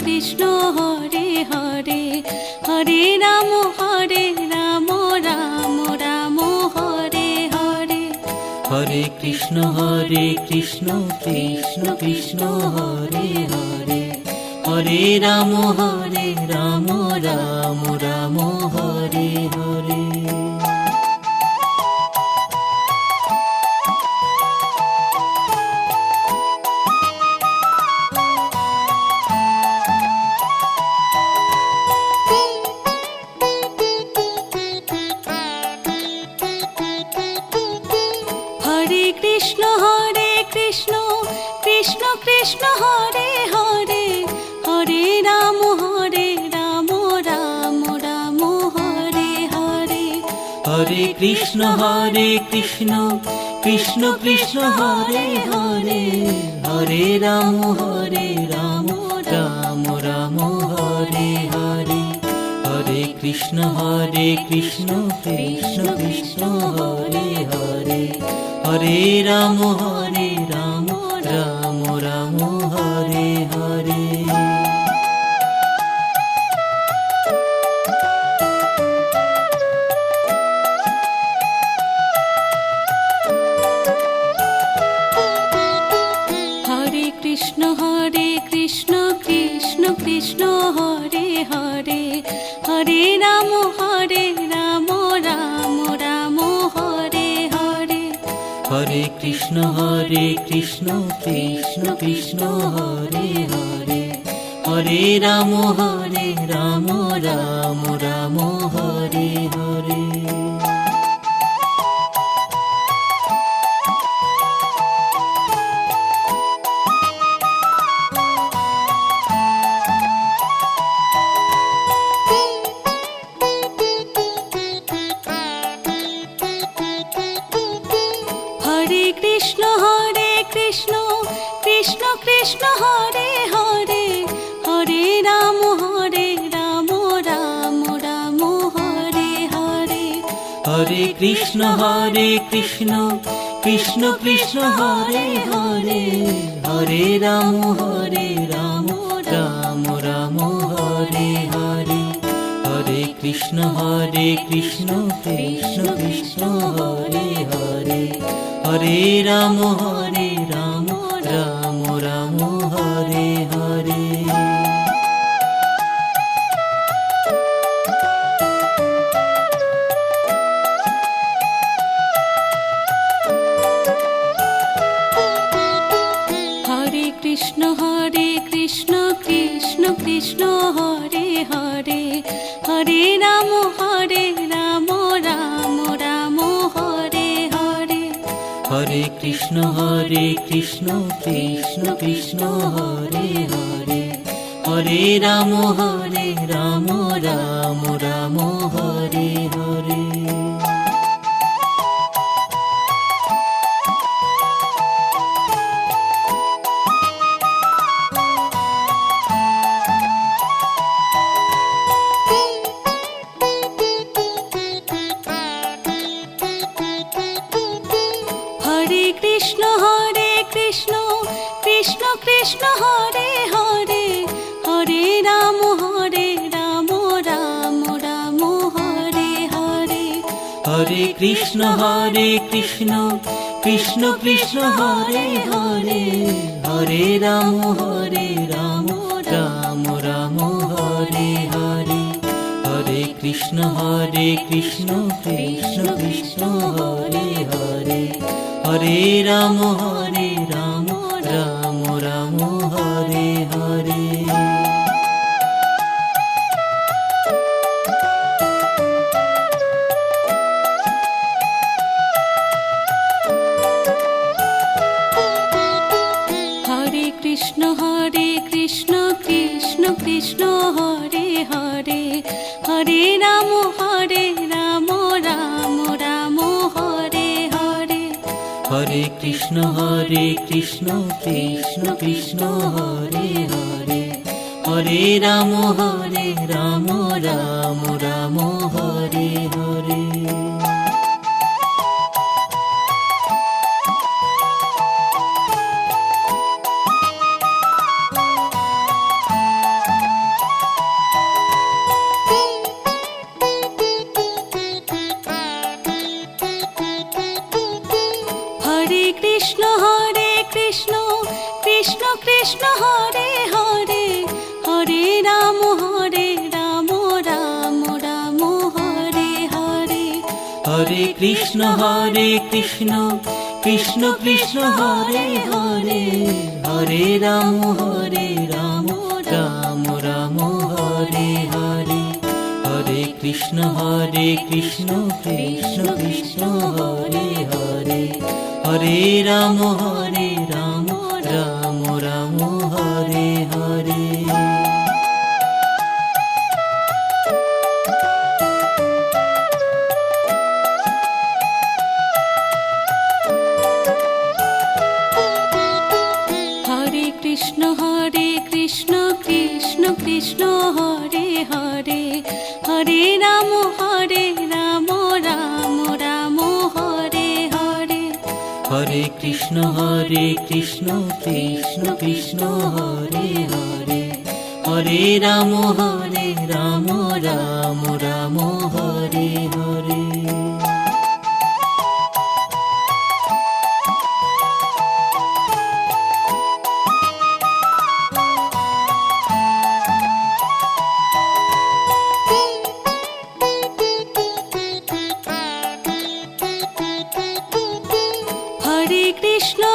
Krishna Hare Hare Hare Ram Ram Ram Hare Hare. Hare Krishna Krishna Krishna Hare Hare Hare Ram Ram Ram Hare Hare. Hare Krishna Krishna Krishna Hare Hare Hare Ram Ram Ram Hare Hare. Hare Krishna Krishna Krishna Hare Hare Hare Ram Ram Ram Hare Hare. Hare Krishna Krishna Krishna Hare Hare Hare Ram Ram Ram Hare Hare. Hare Krishna Krishna Krishna Hare Hare Hare Ram Ram Ram Hare Hare. Hare Krishna Krishna Krishna Hare Hare Hare Ram Ram Ram Hare Hare. Hare Krishna Krishna Krishna Hare Hare Hare Ram Ram Ram Hare Hare. Hare Krishna Krishna Krishna Hare Hare Hare Ram Ram Ram Hare Hare. Hare Krishna Krishna Krishna Hare Hare Hare Ram Ram Ram Hare Hare. Hare Krishna Krishna Krishna Hare Hare Hare Ram Ram Ram Hare Hare. Hare Krishna Krishna Krishna Hare Hare Hare Ram Ram Ram Hare Hare. Hare Krishna Krishna Krishna Hare Hare Hare Ram Ram Ram Hare Hare. Hare Krishna Krishna Krishna Hare Hare Hare Ram Ram Ram Hare Hare. Hare Krishna Krishna Krishna Hare Hare Hare Ram Ram Ram Hare Hare. Hare Krishna Krishna Krishna Hare Hare Hare Ram Ram Ram Hare Hare. Hare Krishna Krishna Krishna Hare Hare Hare Ram Ram Ram Hare Hare. Krishna Krishna Krishna Hare Hare, Hare Ram Ram Ram Hare Hare. Hare Krishna Krishna Krishna Hare Hare, Hare Ram Ram Ram Hare Hare. Hare Krishna Krishna Krishna Hare Hare, Hare Ram Ram Ram Hare Hare. Hare Krishna Krishna Krishna Hare Hare, Hare Ram Ram Ram Hare Hare. Hare Krishna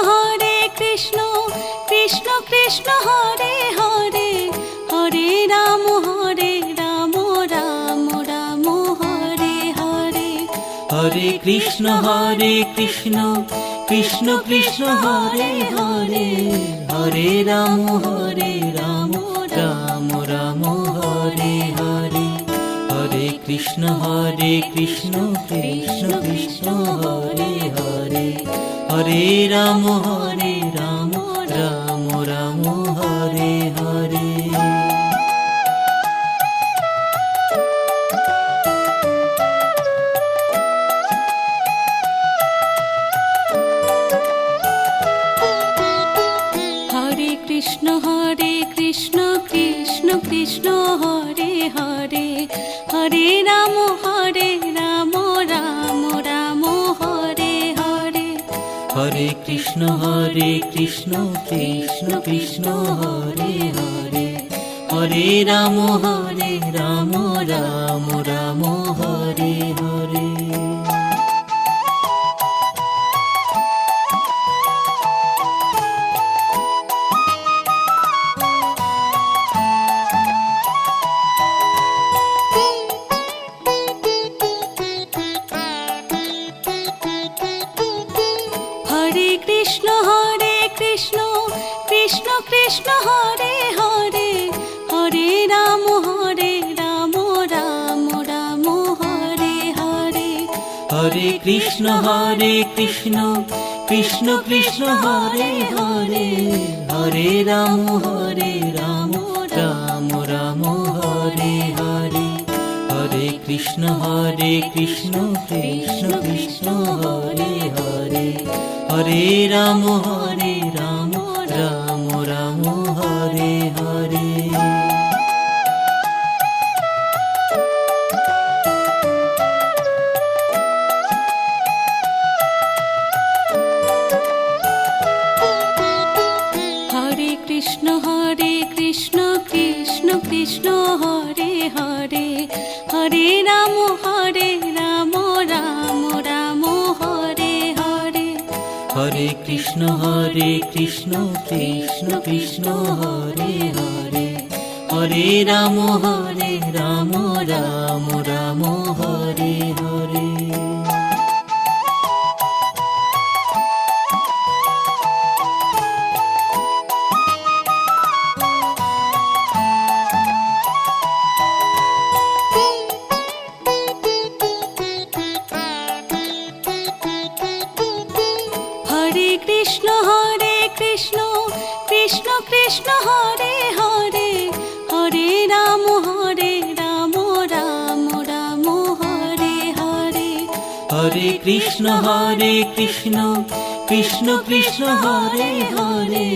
Krishna Krishna Hare Hare, Hare Ram Ram Ram Hare Hare. Hare Krishna Krishna Krishna Hare Hare, Hare Ram Ram Ram Hare Hare. Hare Krishna Krishna Krishna Hare Hare, Hare Ram Ram Ram Hare Hare. Hare Krishna Krishna Krishna Hare Hare, Hare Ram Ram Ram Hare Hare. Hare Krishna Krishna Krishna Hare Hare, Hare Ram Ram Ram Hare Hare. Hare Krishna Krishna Krishna Hare Hare, Hare Ram Ram Ram Hare Hare. Hare Krishna Krishna Krishna Hare Hare, Hare Ram Ram Ram Hare Hare. Hare Krishna Krishna Krishna Hare Hare, Hare Ram Ram Ram Hare Hare. Hare Krishna Krishna Krishna Hare Hare, Hare Ram Ram Ram Hare Hare. Hare Krishna Krishna Krishna Hare Hare, Hare Ram Ram Ram Hare Hare. Hare Krishna Krishna Krishna Hare Hare, Hare Ram Ram Ram Hare Hare. Hare Krishna Krishna Krishna Hare Hare,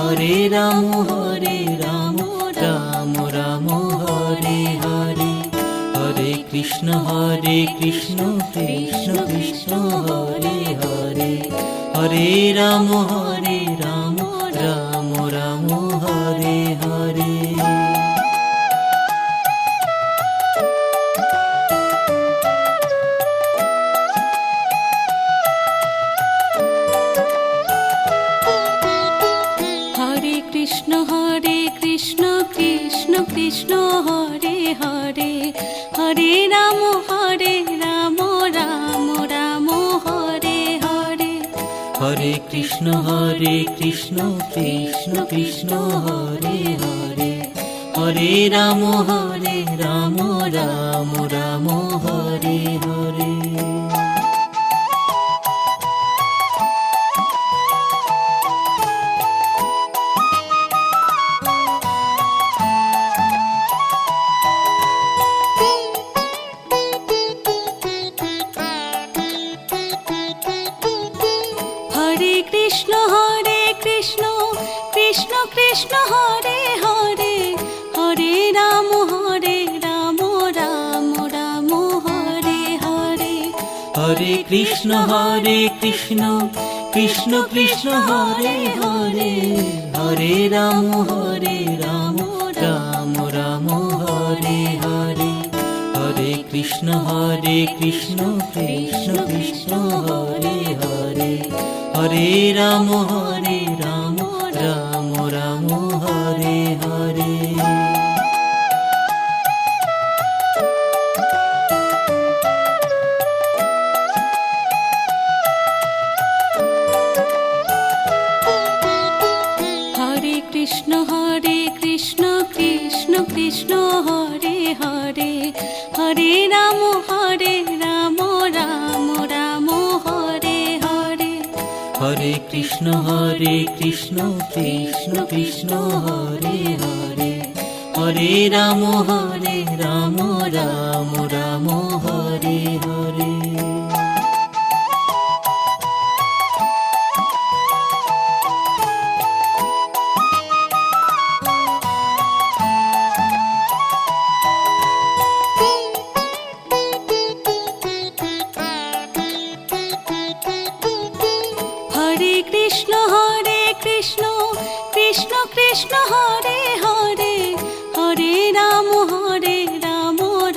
Hare Ram Ram Ram Hare Hare. Hare Krishna Krishna Krishna Hare Hare, Hare Ram Ram Ram Hare Hare. Krishna Hare Hare Hare Ram Ram Ram Hare Hare Hare Krishna Krishna Krishna Hare Hare Hare Ram Ram Ram Hare Hare Hare Krishna Krishna Krishna Hare Hare Hare Ram Ram Ram Hare Hare Hare Krishna Krishna Krishna Hare Hare Hare Ram Ram Ram Hare Hare Hare Krishna Krishna Krishna Hare Hare Hare Ram Ram Ram Hare Hare Hare Krishna Krishna Krishna Hare Hare Hare Ram Ram Ram Hare Hare Hare Krishna Krishna Krishna Hare Hare Hare Ram Ram Ram Hare Hare Hare Krishna Krishna Krishna Hare Hare Hare Ram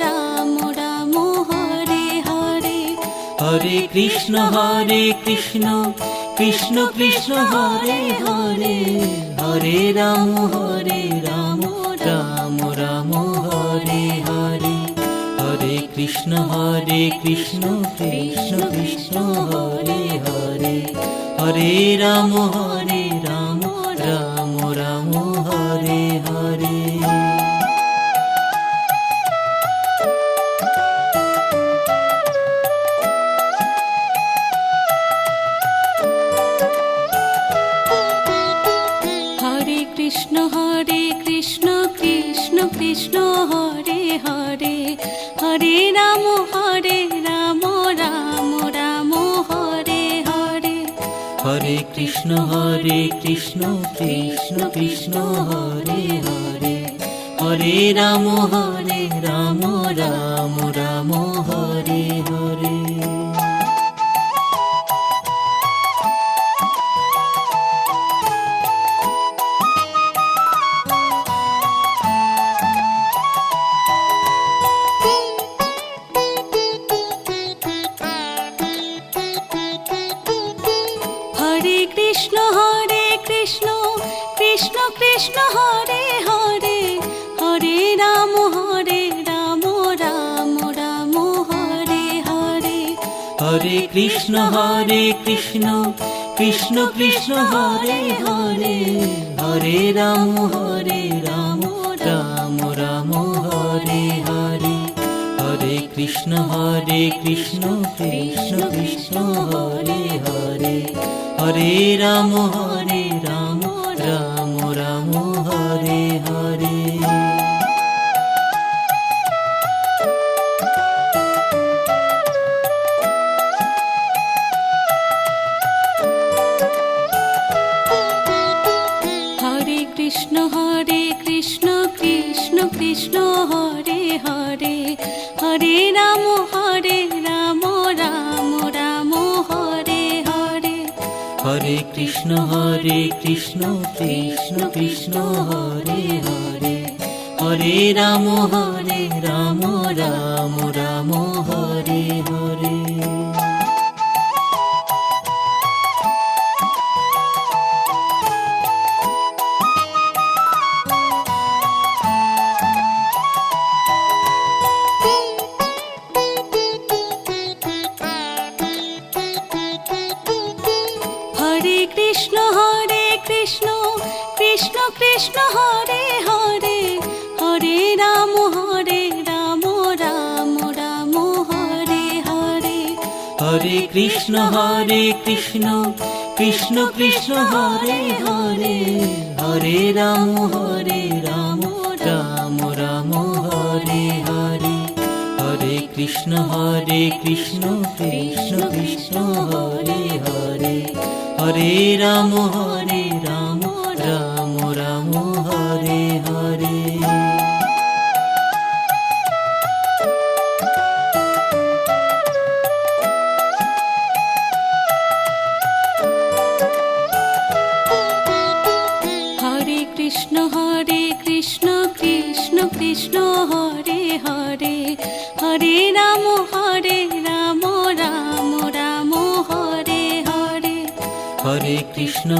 Ram Ram Hare Hare Hare Krishna Krishna Krishna Hare Hare Hare Ram Ram Ram Hare Hare Hare Krishna Krishna Krishna Hare Hare Hare Ram Ram Hare Hare Hare Krishna Krishna Krishna Hare Hare Hare Ram Ram Ram Hare Hare Hare Krishna Krishna Krishna Hare Hare Hare Ram Ram Ram Hare Hare Hare Krishna Krishna Hare Hare Hare Ram Ram Ram Hare Hare Hare Krishna Krishna Krishna Hare Hare Hare Ram Ram Ram Hare Hare Hare Krishna Krishna Krishna Hare Hare Hare Ram Ram Ram Hare Hare Hare Krishna Krishna Krishna Hare Hare Hare Ram Ram Ram Hare Hare Hare Krishna Krishna Krishna Hare Hare Hare Ram Ram Ram Hare Hare Hare Krishna Krishna Krishna Hare Hare, Hare Ram Ram Ram Hare Hare, Hare Krishna Krishna Krishna Hare Hare, Hare Ram Ram Ram Hare Hare. Hare Krishna Krishna Krishna Hare Hare, Hare Ram Ram Ram Hare Hare, Hare Krishna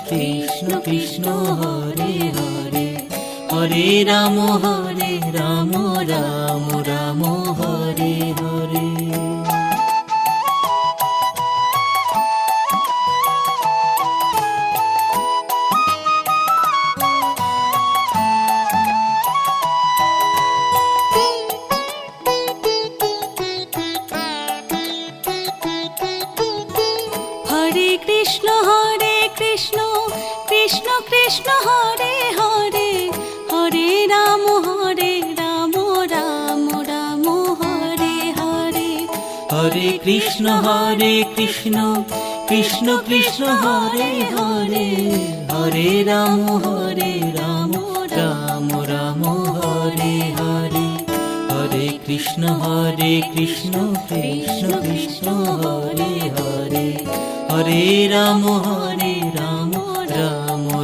Krishna Krishna Hare Hare, Hare Ram Ram Ram Hare Hare. Hare Krishna Krishna Krishna Hare Hare, Hare Ram Ram Ram Hare Hare, Hare Krishna Krishna Krishna Hare Hare, Hare Ram Ram Ram Hare Hare, Hare Krishna Krishna Krishna Hare Hare, Hare Ram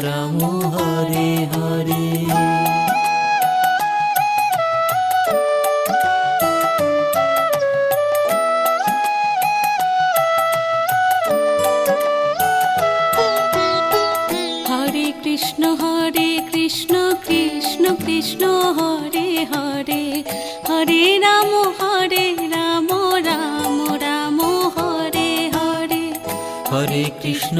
Ram Hare Hare. Hare Krishna Krishna Krishna Hare Hare, Hare Ram Ram Ram Hare Hare, Hare Krishna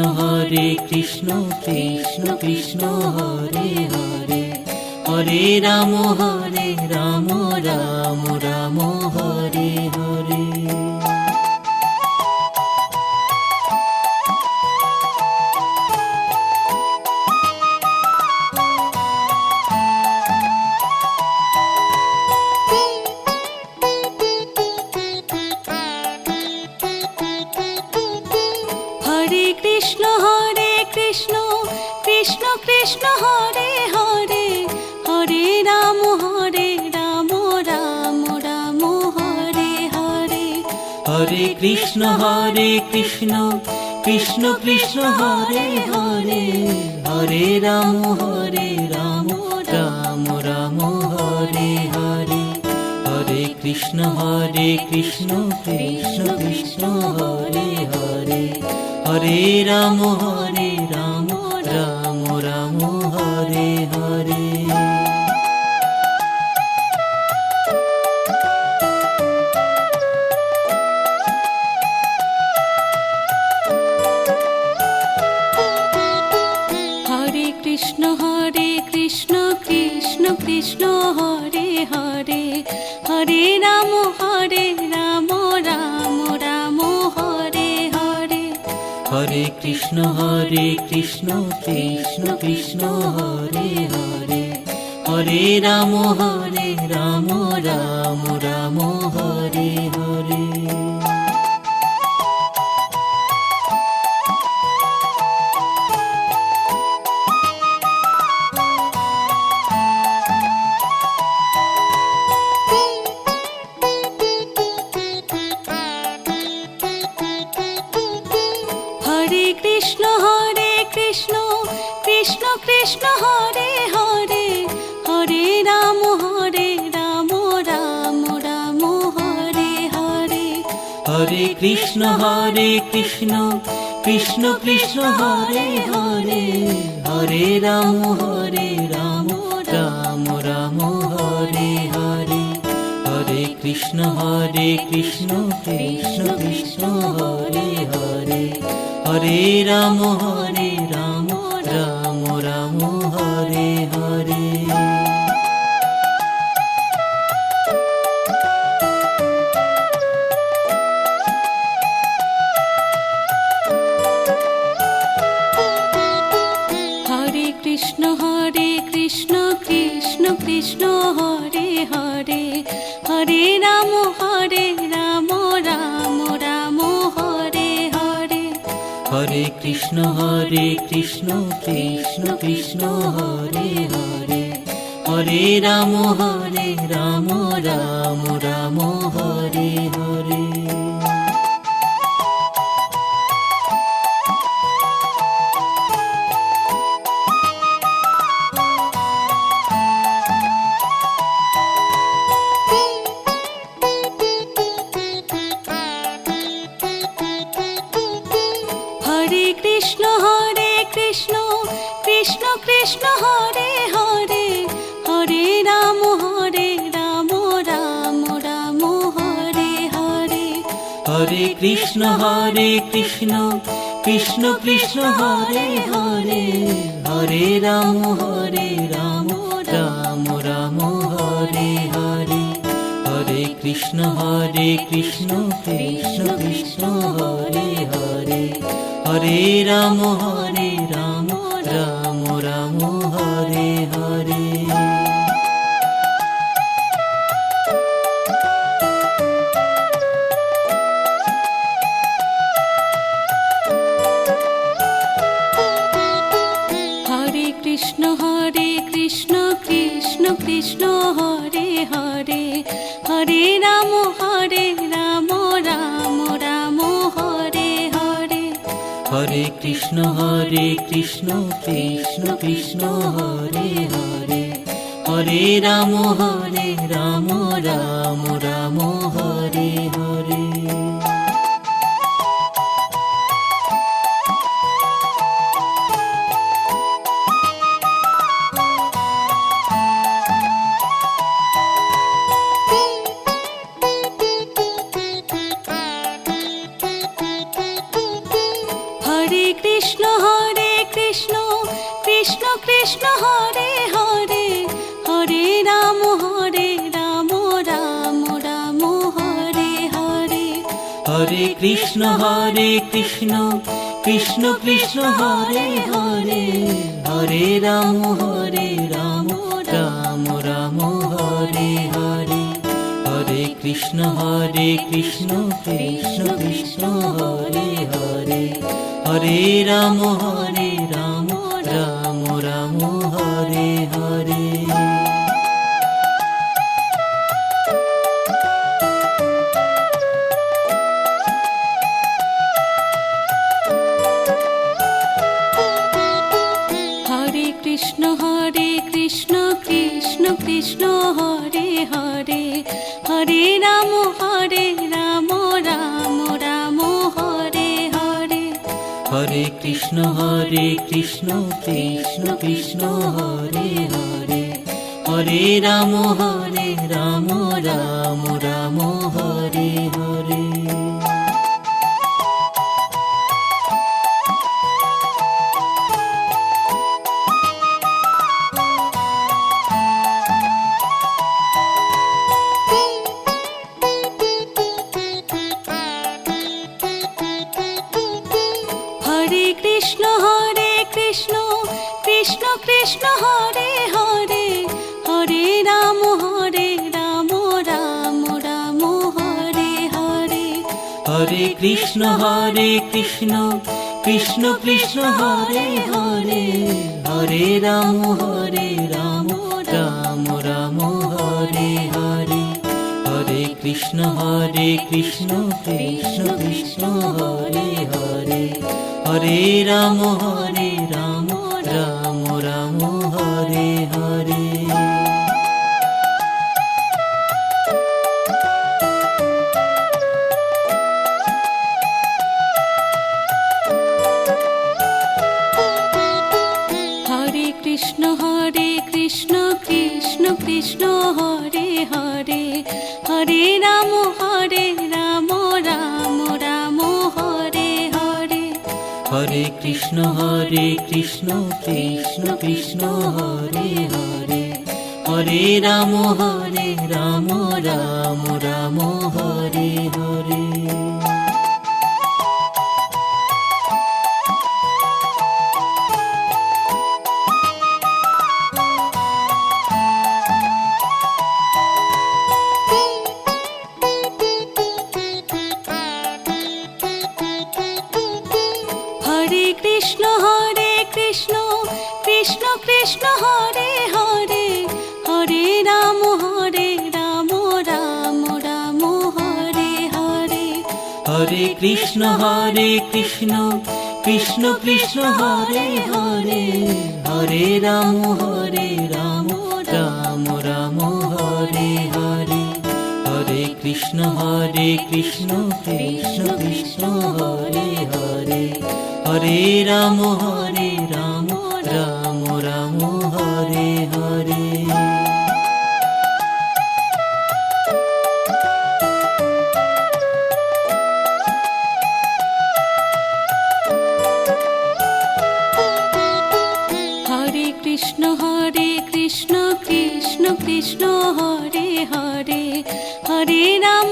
Krishna Krishna Hare Hare, Hare Ram Ram Ram Hare Hare. Hare Krishna Krishna Krishna Hare Hare, Hare Ram Ram Ram Hare Hare, Hare Krishna Krishna Krishna Hare Hare, Hare Ram Ram Ram Hare Hare, Hare Krishna Krishna Krishna Hare Hare, Hare Ram Ram Hare Hare. Hare Krishna Krishna Krishna Hare Hare, Hare Ram Ram Ram Hare Hare, Hare Krishna Krishna Krishna Hare Hare, Hare Ram Ram Ram Hare Hare. Hare Krishna Krishna Hare Hare, Hare Ram Ram Ram Hare Hare, Hare Krishna Krishna Krishna Hare Hare, Hare Ram Ram Ram Hare Hare, Hare Krishna Krishna Krishna Hare Hare, Hare Ram Ram Hare Hare. Krishna Krishna Krishna Hare Hare Hare Ram Ram Ram Hare Hare Hare Krishna Krishna Krishna Hare Hare Hare Ram Ram Ram Hare Hare Hare Krishna Krishna Krishna Hare Hare Hare Ram Ram Ram Hare Hare Hare Krishna Krishna Krishna Hare Hare Hare Ram Ram Ram Hare Hare Hare Krishna Krishna Krishna Hare Hare Hare Ram Ram Ram Hare Hare Hare Krishna Krishna Krishna Hare Hare Hare Ram Ram Ram Hare Hare Hare Krishna Krishna Krishna Hare Hare Hare Ram Ram Ram Hare Hare Hare Krishna Krishna Krishna Hare Hare Hare Ram Ram Ram Hare Hare Hare Krishna Krishna Krishna Hare Hare Hare Ram Ram Ram Hare Hare Hare Krishna Krishna Krishna Hare Hare Hare Ram Ram Ram Hare Hare Hare Krishna Krishna Krishna Hare Hare Hare Ram Ram Ram Hare Hare Hare Krishna Krishna Krishna Hare Hare Hare Ram Ram Ram Hare Hare Hare Krishna Krishna Hare Hare Hare Ram Ram Ram Hare Hare Hare Krishna Krishna Krishna Hare Hare Hare Ram Ram Ram Hare Hare Hare Krishna Krishna Krishna Hare Hare Hare Ram Ram Ram Hare Hare Hare Krishna Krishna Hare Hare Hare Ram Ram Ram Hare Hare Hare Krishna Krishna Krishna Hare Hare Hare Ram Ram Ram Hare Hare Hare Krishna Krishna Krishna Hare Hare, Hare Ram Ram Ram Hare Hare, Hare Krishna Krishna Krishna Hare Hare, Hare Ram Ram Ram Hare Hare. Hare Krishna Krishna Krishna Hare Hare, Hare Ram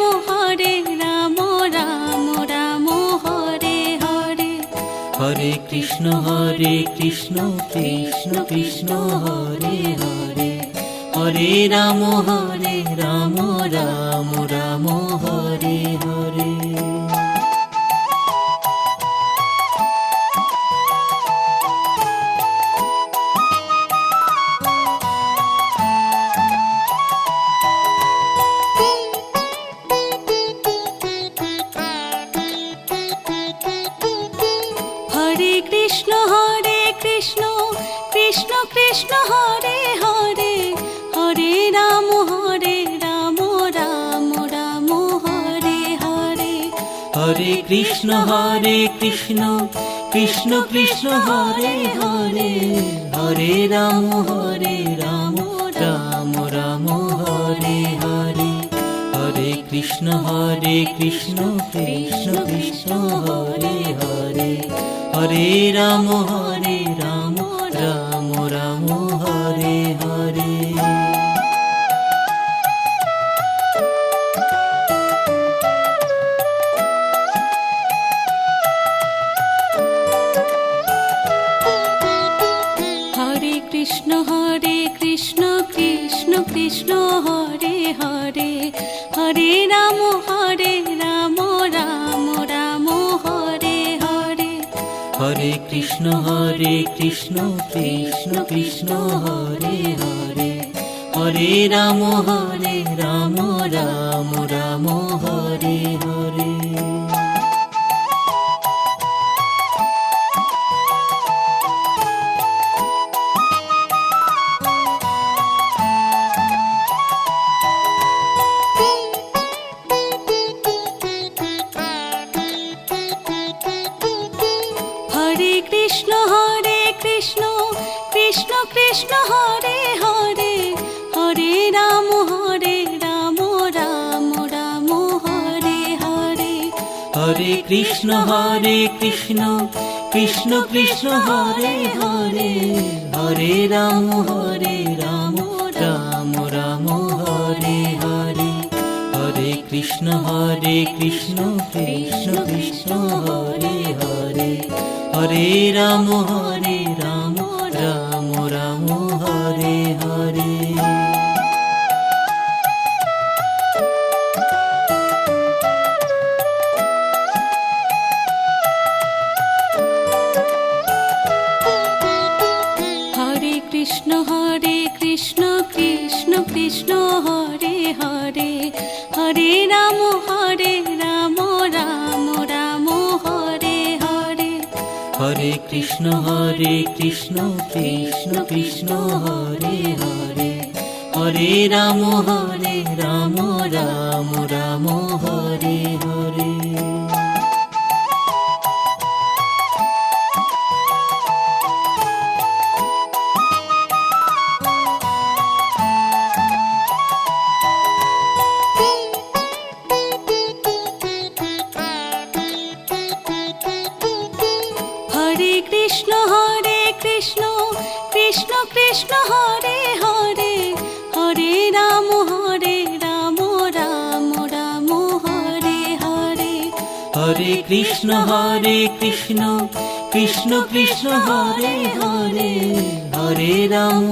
Ram Ram Hare Hare, Hare Krishna Krishna Krishna Hare Hare, Hare Ram Ram Ram Hare Hare. Hare Krishna Krishna Krishna Hare Hare, Hare Ram Ram Ram Hare Hare, Hare Krishna Krishna Krishna Hare Hare, Hare Ram Ram Ram Hare Hare, Hare Krishna Krishna Krishna Hare Hare, Hare Ram Ram Ram Hare Hare. Hare Krishna Krishna Krishna Hare Hare, Hare Ram Ram Ram Hare Hare, Hare Krishna Krishna Krishna Hare Hare, Hare Ram Ram Ram Hare Hare. Hare Krishna Krishna Krishna Hare Hare, Hare Ram Ram Ram Hare Hare, Hare Krishna Krishna Krishna Hare Hare, Hare Ram Ram Ram Hare Hare, Hare Krishna Krishna Krishna Hare Hare, Hare Ram Ram Ram Hare Hare. Hare Krishna Krishna Krishna Hare Hare, Hare Ram Ram Ram Hare Hare, Hare Krishna Krishna Krishna Hare Hare, Hare Ram Ram Ram Hare Hare. Hare Krishna Krishna Hare Hare, Hare Ram Ram Ram Hare Hare, Hare Krishna Krishna Krishna Hare Hare, Hare Ram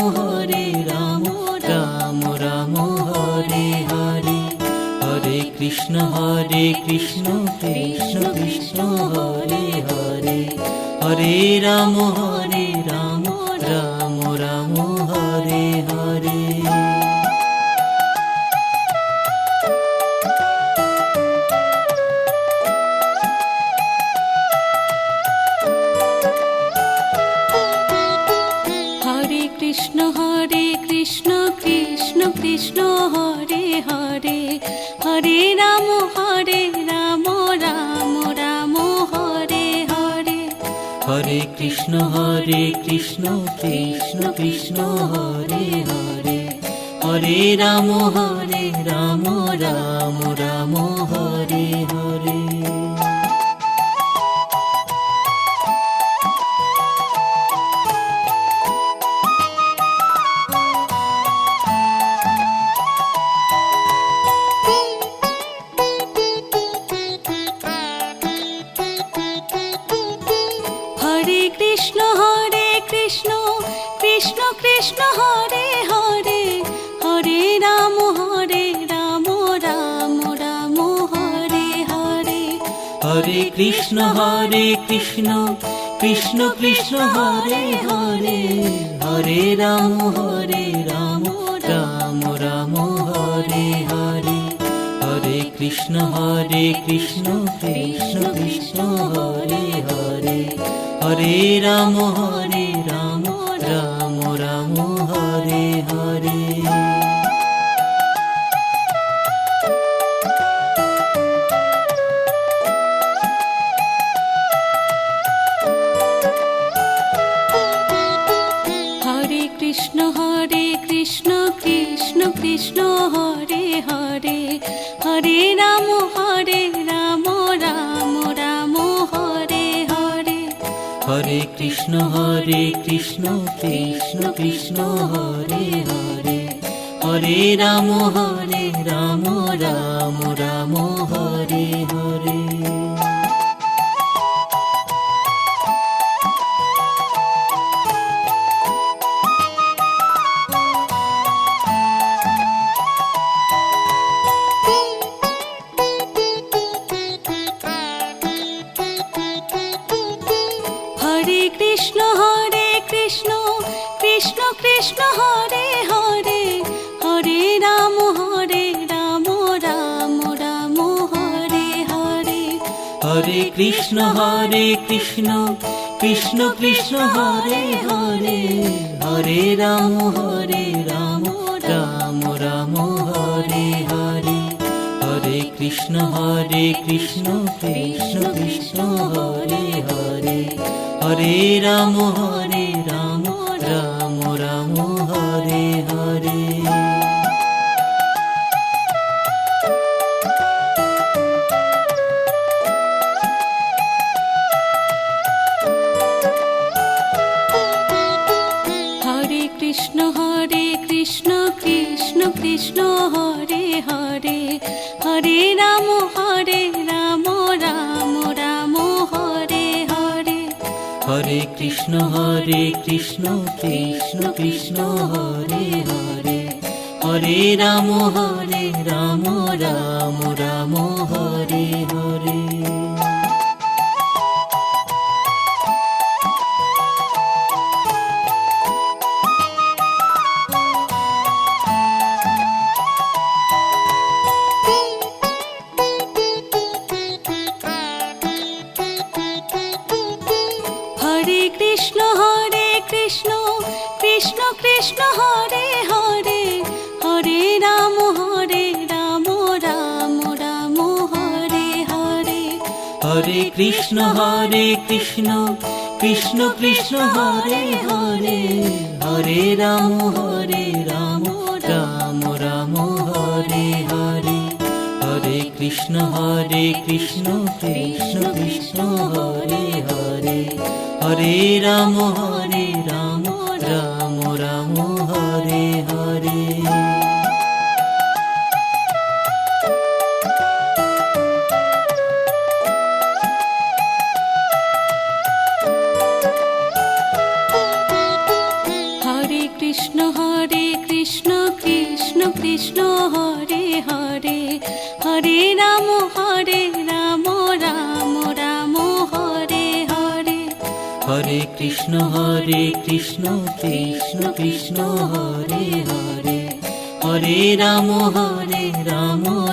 Ram Ram Hare Hare, Hare Krishna Krishna Krishna Hare Hare, Hare Ram Ram Ram Hare Hare. Krishna Hare Hare Hare Ram Ram Ram Hare Hare Hare Krishna Krishna Krishna Hare Hare Hare Ram Ram Ram Hare Hare Hare Krishna Krishna Krishna Hare Hare Hare Ram Ram Ram Hare Hare Hare Krishna Krishna Krishna Hare Hare Hare Ram Ram Ram Hare Hare Hare Krishna Krishna Krishna Hare Hare Hare Ram Ram Ram Hare Hare Hare Krishna Krishna Krishna Hare Hare Hare Ram Ram Ram Hare Hare Hare Krishna Krishna Krishna Hare Hare Hare Ram Ram Ram Hare Hare Hare Krishna Krishna Krishna Hare Hare Hare Ram Ram Ram Hare Hare Hare Krishna Krishna Krishna Hare Hare Hare Ram Ram Ram Hare Hare Hare Krishna Krishna Krishna Hare Hare Hare Ram Ram Ram Hare Hare Hare Krishna Krishna Krishna Hare Hare Hare Ram Ram Ram Hare Hare Hare Krishna Krishna Krishna Hare Hare Hare Ram Ram Ram Hare Hare Hare Krishna Krishna Krishna Hare Hare Hare Ram Ram Ram Hare Hare Hare Krishna Krishna Krishna Hare Hare Hare Ram Ram Ram Hare Hare Hare Krishna Krishna Krishna Hare Hare Hare Ram Ram Ram Hare Hare Hare Krishna Krishna Krishna Hare Hare Hare Ram Ram Ram Hare Hare Hare Krishna Krishna Krishna Hare Hare Hare Ram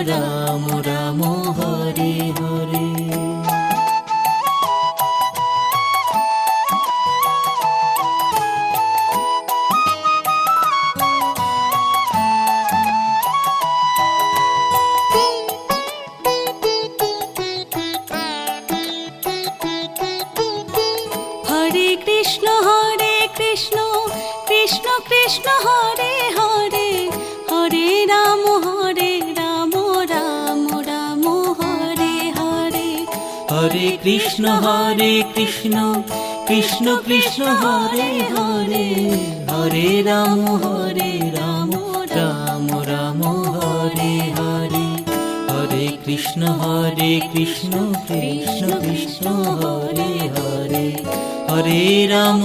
Ram Ram Hare Hare Hare Krishna Krishna Krishna Hare Hare, Hare Ram Ram Ram Hare Hare, Hare Krishna Krishna Krishna Hare Hare, Hare Ram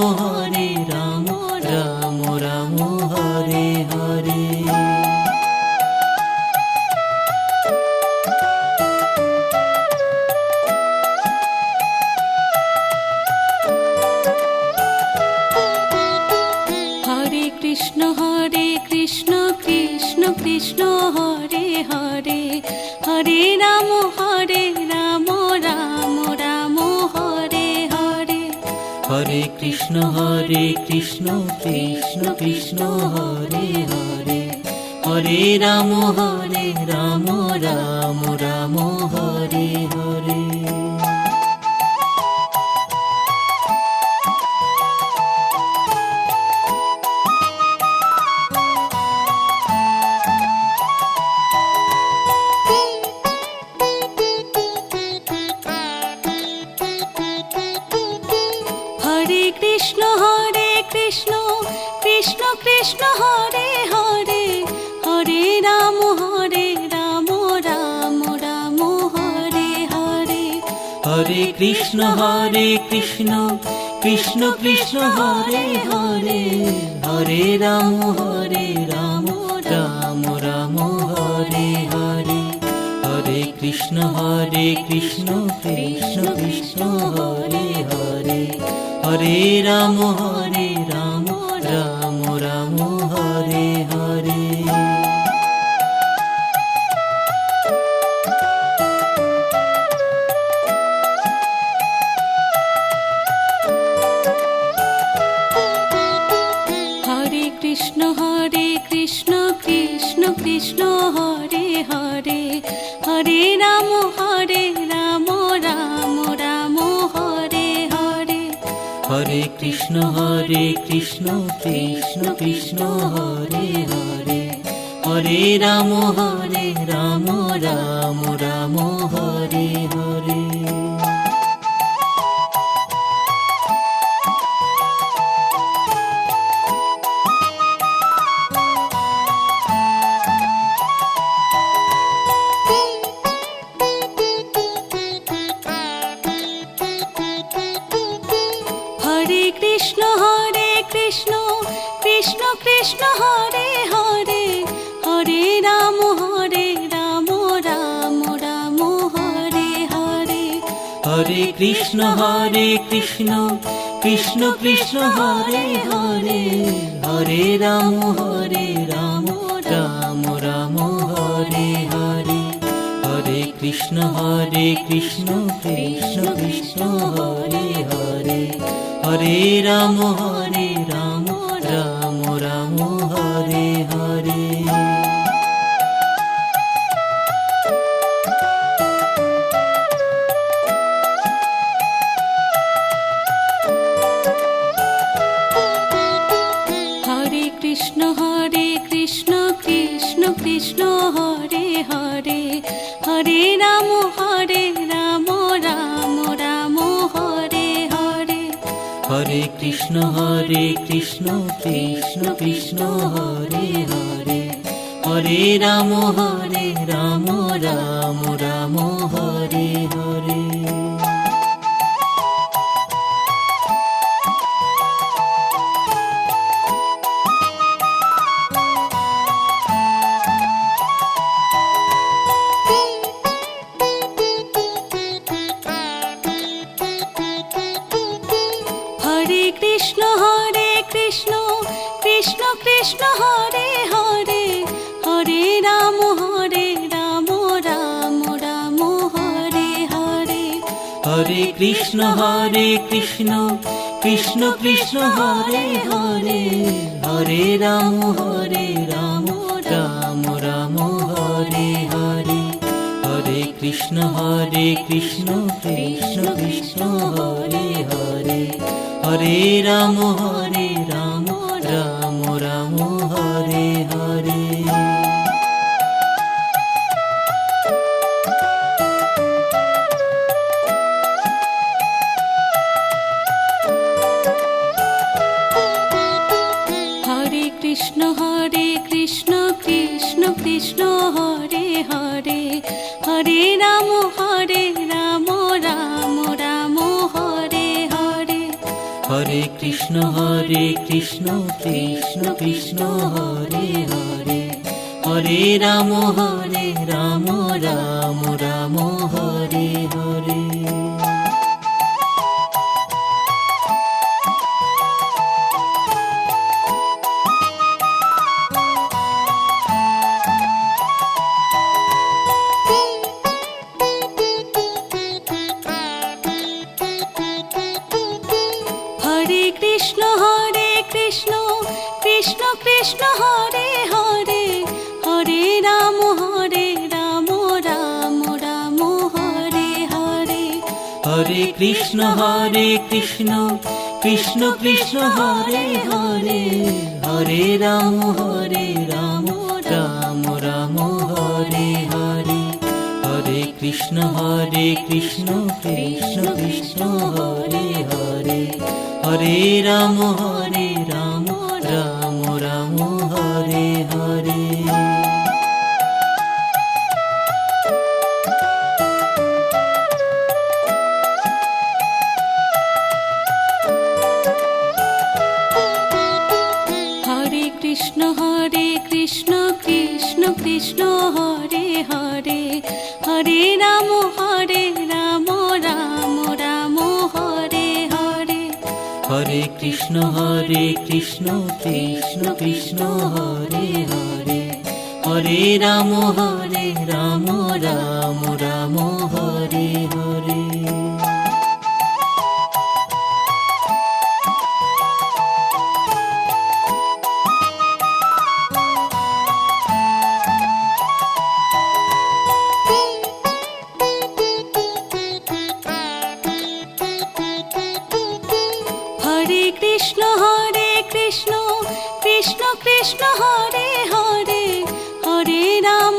Ram Ram Hare Hare. Hare Krishna Krishna Krishna Hare Hare, Hare Ram Ram Ram Hare Hare, Hare Krishna Krishna Krishna Hare Hare, Hare Ram Ram Ram Hare Hare. Hare Krishna Krishna Krishna Hare Hare, Hare Ram Ram Ram Hare Hare, Hare Krishna Krishna Krishna Hare Hare, Hare Ram Ram Ram Hare Hare, Hare Krishna Krishna Krishna Hare Hare, Hare Ram Ram Hare Hare. Hare Krishna Krishna Krishna Hare Hare, Hare Ram Ram Ram Hare Hare, Hare Krishna Krishna Krishna Hare Hare, Hare Ram Ram Ram Hare Hare. Hare Krishna Krishna Krishna Hare Hare, Hare Ram Ram Ram Hare Hare, Hare Krishna Krishna Krishna Hare Hare, Hare Ram Ram Ram Hare Hare, Hare Krishna Krishna Krishna Hare Hare, Hare Ram Ram Hare Hare. Hare Krishna Krishna Krishna Hare Hare, Hare Ram Ram Ram Hare Hare, Hare Krishna Krishna Krishna Hare Hare, Hare Ram Ram Ram Hare Hare. Hare Krishna Krishna Krishna Hare Hare, Hare Ram Ram Ram Hare Hare, Hare Krishna Krishna Krishna Hare Hare, Hare Ram Ram Ram Hare Hare, Hare Krishna Krishna Krishna Hare Hare, Hare Ram Ram Hare Hare. Krishna Krishna Krishna Hare Hare Hare Ram Ram Ram Hare Hare Hare Krishna Krishna Krishna Hare Hare Hare Ram Ram Ram Hare Hare Hare Krishna Krishna Krishna Hare Hare Hare Ram Ram Ram Hare Hare Hare Krishna Krishna Krishna Hare Hare Hare Ram Ram Ram Hare Hare Hare Krishna Krishna Krishna Hare Hare Hare Ram Ram Ram Hare Hare Hare Krishna Krishna Krishna Hare Hare Hare Ram Ram Ram Hare Hare Hare Krishna Krishna Krishna Hare Hare Hare Ram Ram Ram Hare Hare Hare Krishna Krishna Krishna Hare Hare Hare Ram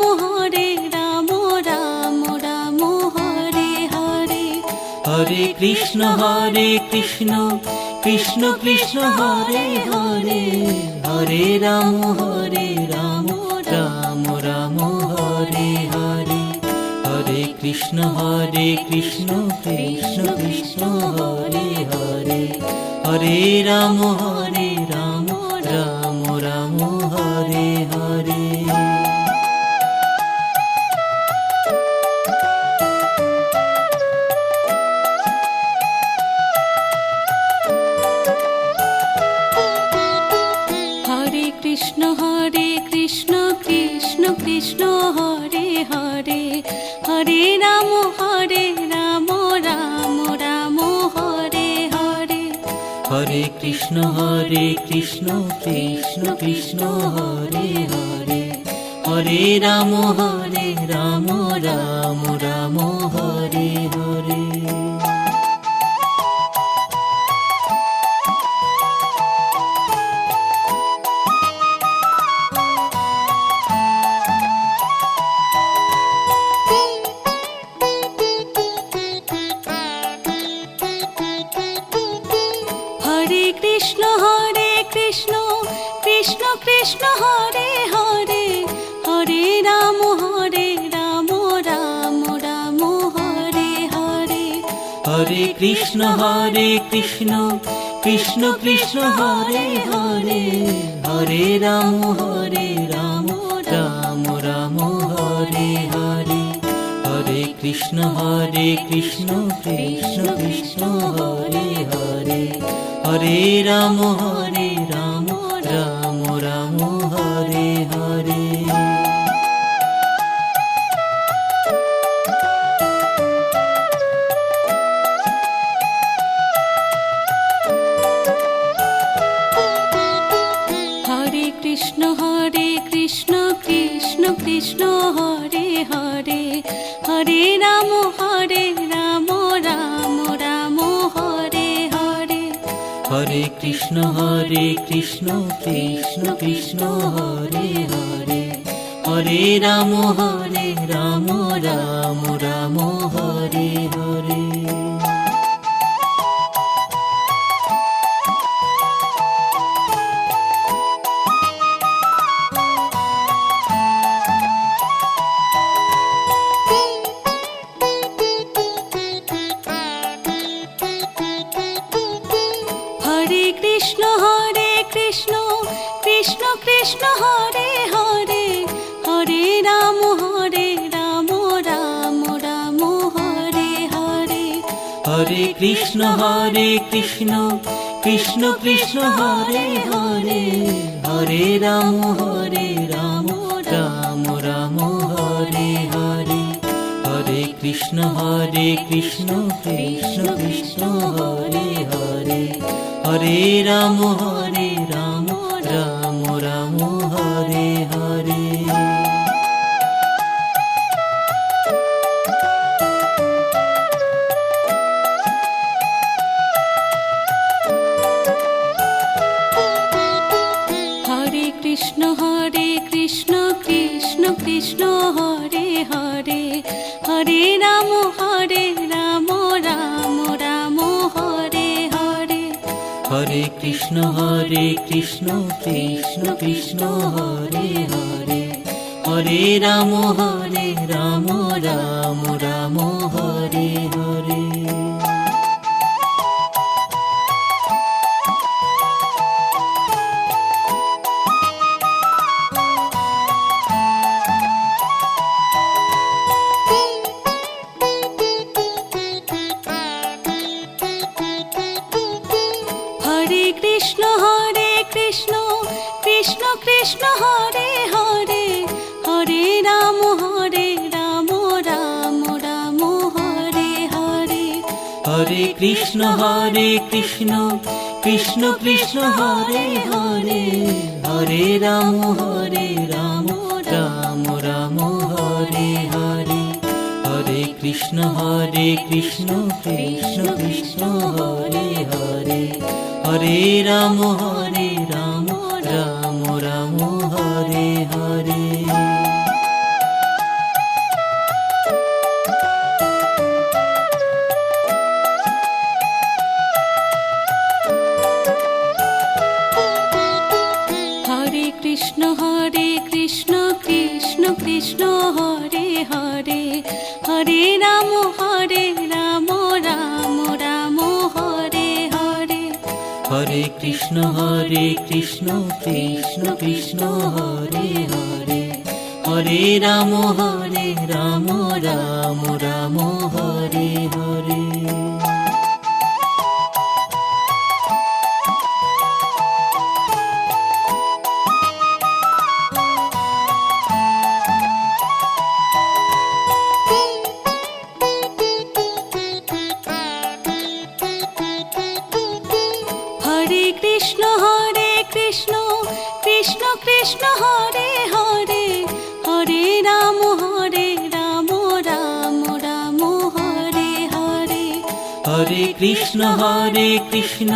Ram Ram Hare Hare Hare Krishna Krishna Krishna Hare Hare Hare Ram Ram Ram Hare Hare Hare Krishna Krishna Krishna Hare Hare Hare Ram Ram Hare Hare Hare Krishna Krishna Krishna Hare Hare Hare Ram Ram Ram Hare Hare Hare Krishna Krishna Krishna Hare Hare Hare Ram Ram Ram Hare Hare Hare Krishna Krishna Hare Hare Hare Ram Ram Ram Hare Hare Hare Krishna Krishna Krishna Hare Hare Hare Ram Ram Hare Hare Hare Krishna Krishna Krishna Hare Hare Hare Ram Ram Hare Hare Hare Krishna Krishna Hare Hare Hare Ram Ram Ram Hare Hare Hare Krishna Krishna Krishna Hare Hare Hare Ram Ram Hare Hare Hare Krishna Krishna Krishna Hare Hare, Hare Ram Ram Ram Hare Hare, Hare Krishna Krishna Krishna Hare Hare, Hare Ram Ram Ram Hare Hare. Hare Krishna Krishna Krishna Hare Hare, Hare Ram Ram Ram Hare Hare, Hare Krishna Krishna Krishna Hare Hare, Hare Ram Ram Ram Hare Hare. Hare Krishna Krishna Krishna Hare Hare, Hare Ram Ram Ram Hare Hare, Hare Krishna Krishna Krishna Hare Hare, Hare Ram Ram Ram Hare Hare, Hare Krishna Krishna Krishna Hare Hare, Hare Ram Ram Ram Hare Hare. Hare Krishna Krishna Krishna Hare Hare, Hare Ram Ram Ram Hare Hare, Hare Krishna Krishna Krishna Hare Hare, Hare Ram Ram Ram Hare Hare. Hare Krishna Krishna Krishna Hare Hare, Hare Ram Ram Ram Hare Hare, Hare Krishna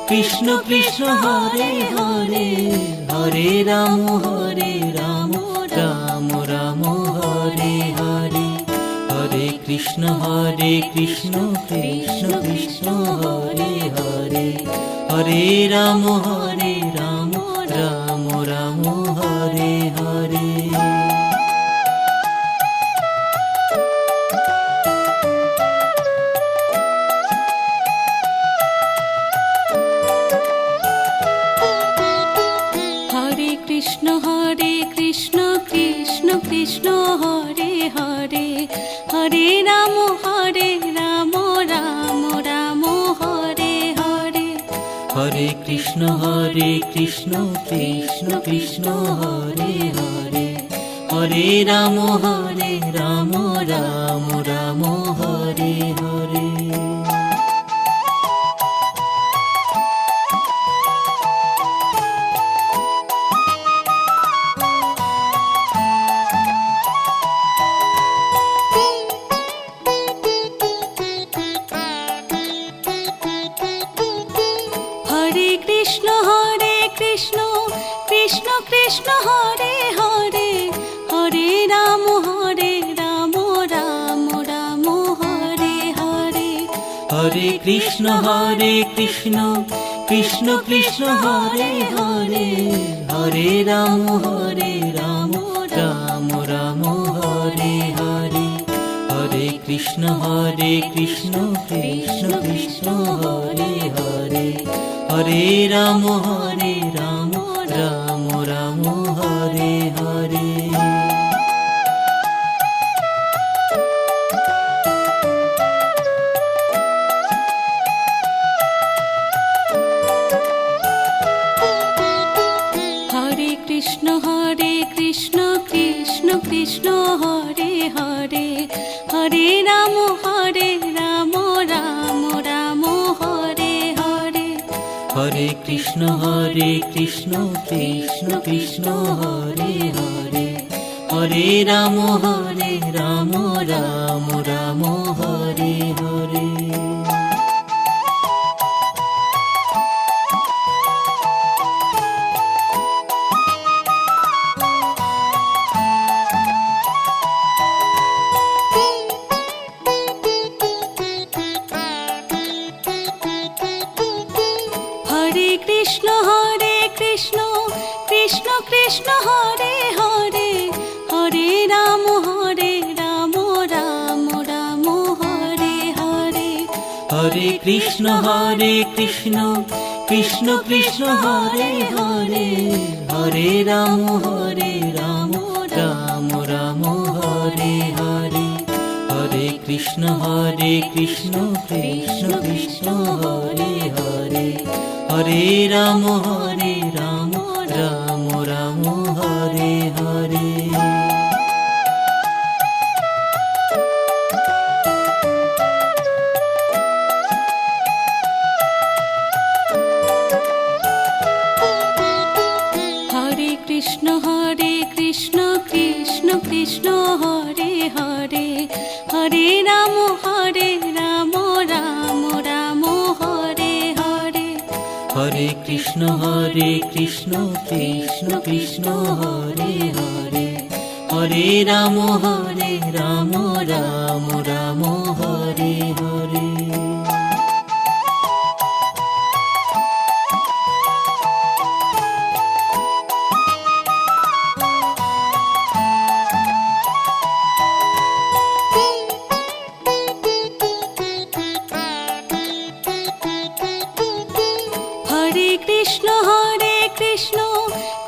Krishna Krishna Hare Hare, Hare Ram Ram Ram Hare Hare, Hare Krishna Krishna Krishna Hare Hare, Hare Ram Ram Ram Hare Hare. Hare Krishna Krishna Krishna Hare Hare, Hare Ram Ram Ram Hare Hare, Hare Krishna Krishna Krishna Hare Hare, Hare Ram Ram Ram Hare Hare. Hare Krishna Krishna Hare Hare, Hare Ram Ram Ram Hare Hare, Hare Krishna Krishna Krishna Hare Hare, Hare Ram Ram Ram Hare Hare, Hare Krishna Krishna Krishna Hare Hare, Hare Ram Ram Ram Hare Hare. Krishna Hare Hare Hare Ram Ram Ram Hare Hare Hare Krishna Krishna Krishna Hare Hare Hare Ram Ram Ram Hare Hare Hare Krishna Krishna Krishna Hare Hare Hare Ram Ram Ram Hare Hare Hare Krishna Krishna Krishna Hare Hare Hare Ram Ram Ram Hare Hare Hare Krishna Krishna Krishna Hare Hare Hare Ram Ram Ram Hare Hare Hare Krishna Krishna Krishna Hare Hare Hare Ram Ram Ram Hare Hare Hare Krishna Krishna Krishna Hare Hare Hare Ram Ram Ram Hare Hare Hare Krishna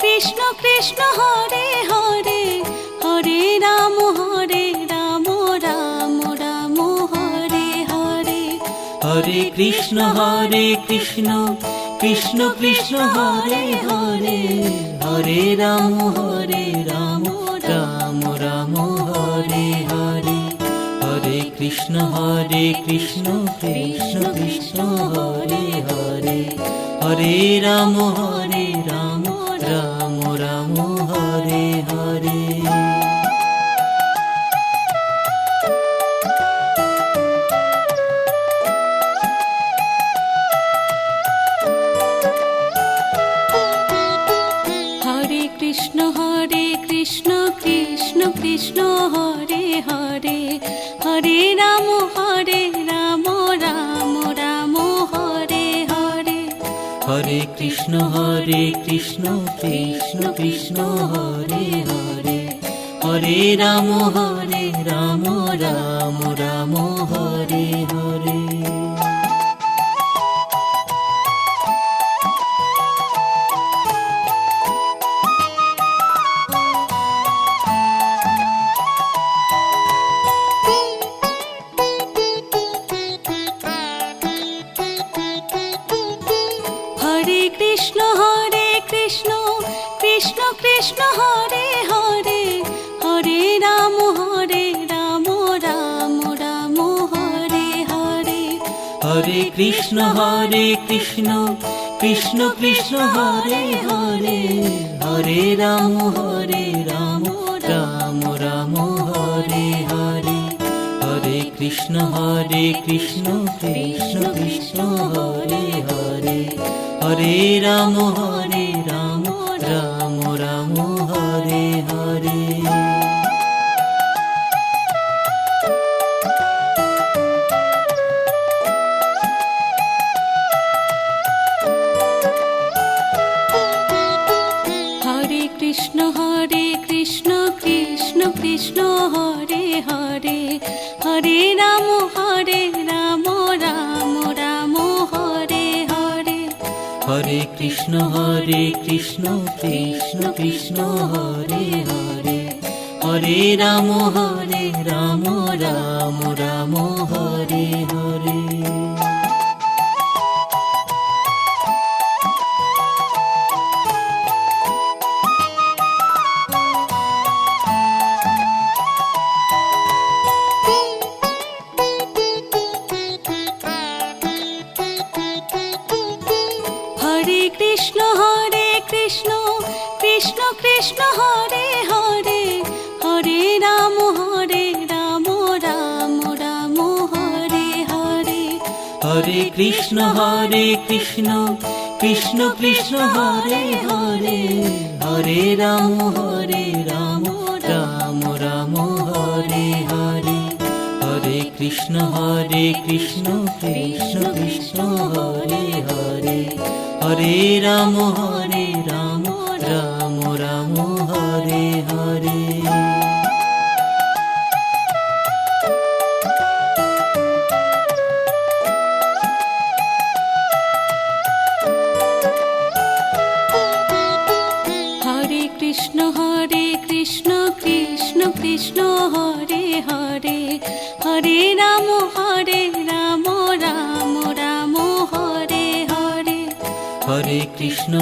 Krishna Krishna Hare Hare Hare Ram Ram Ram Hare Hare Hare Krishna Krishna Krishna Hare Hare Hare Ram Ram Ram Hare Hare Hare Krishna Krishna Krishna Hare Hare Hare Ram Ram Ram Hare Hare Hare Krishna Krishna Krishna Hare Hare Hare Ram Ram Ram Hare Hare Hare Krishna Krishna Krishna Hare Hare Hare Ram Ram Ram Hare Hare Hare Krishna Krishna Hare Hare Hare Ram Ram Ram Hare Hare Hare Krishna Krishna Krishna Hare Hare Hare Ram Ram Ram Hare Hare Hare Krishna Krishna Krishna Hare Hare Hare Ram Ram Ram Hare Hare Hare Krishna Krishna Krishna Hare Hare Hare Ram Ram Ram Hare Hare Hare Krishna Krishna Krishna Hare Hare Hare Ram Ram Ram Hare Hare Krishna Hare Hare Hare Ram Ram Ram Hare Hare Hare Krishna Krishna Krishna Hare Hare Hare Ram Ram Ram Hare Hare Hare Krishna Krishna Krishna Hare Hare Hare Ram Ram Ram Hare Hare Hare Krishna Krishna Krishna Hare Hare Hare Ram Ram Ram Hare Hare Hare Krishna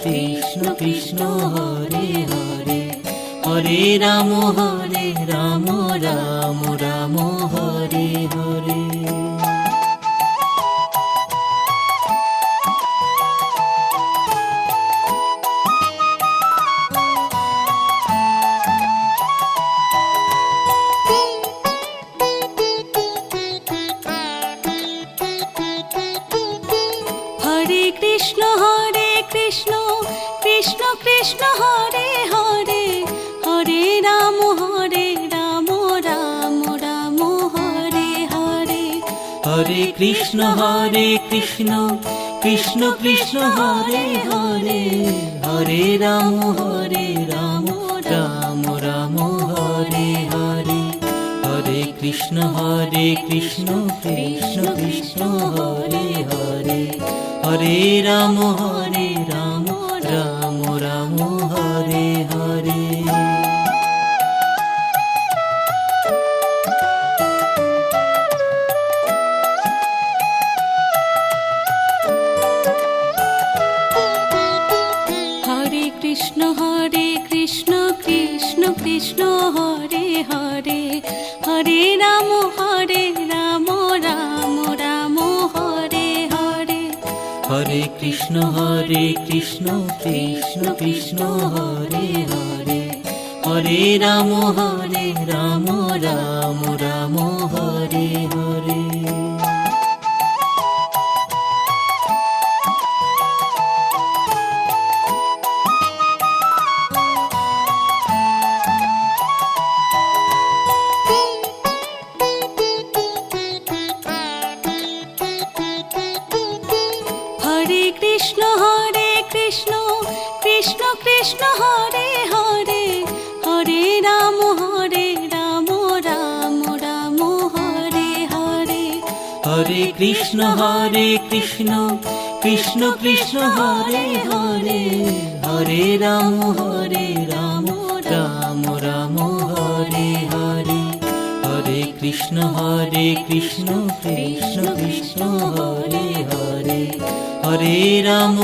Krishna Krishna Hare Hare Hare Ram Ram Ram Hare Hare Hare Krishna Krishna Krishna Hare Hare Hare Ram Ram Ram Hare Hare Hare Krishna Krishna Krishna Hare Hare Hare Ram Ram Ram Hare Hare Hare Krishna Krishna Krishna Hare Hare Hare Ram Ram Hare Hare Hare Krishna Krishna Krishna Hare Hare Hare Ram Ram Ram Hare Hare Hare Krishna Krishna Krishna Hare Hare Hare Ram Ram Ram Hare Hare Hare Krishna Krishna Krishna Hare Hare Hare Ram Ram Ram Hare Hare Hare Krishna Krishna Krishna Hare Hare Hare Ram Ram Ram Hare Hare Hare Krishna Krishna Krishna Hare Hare Hare Ram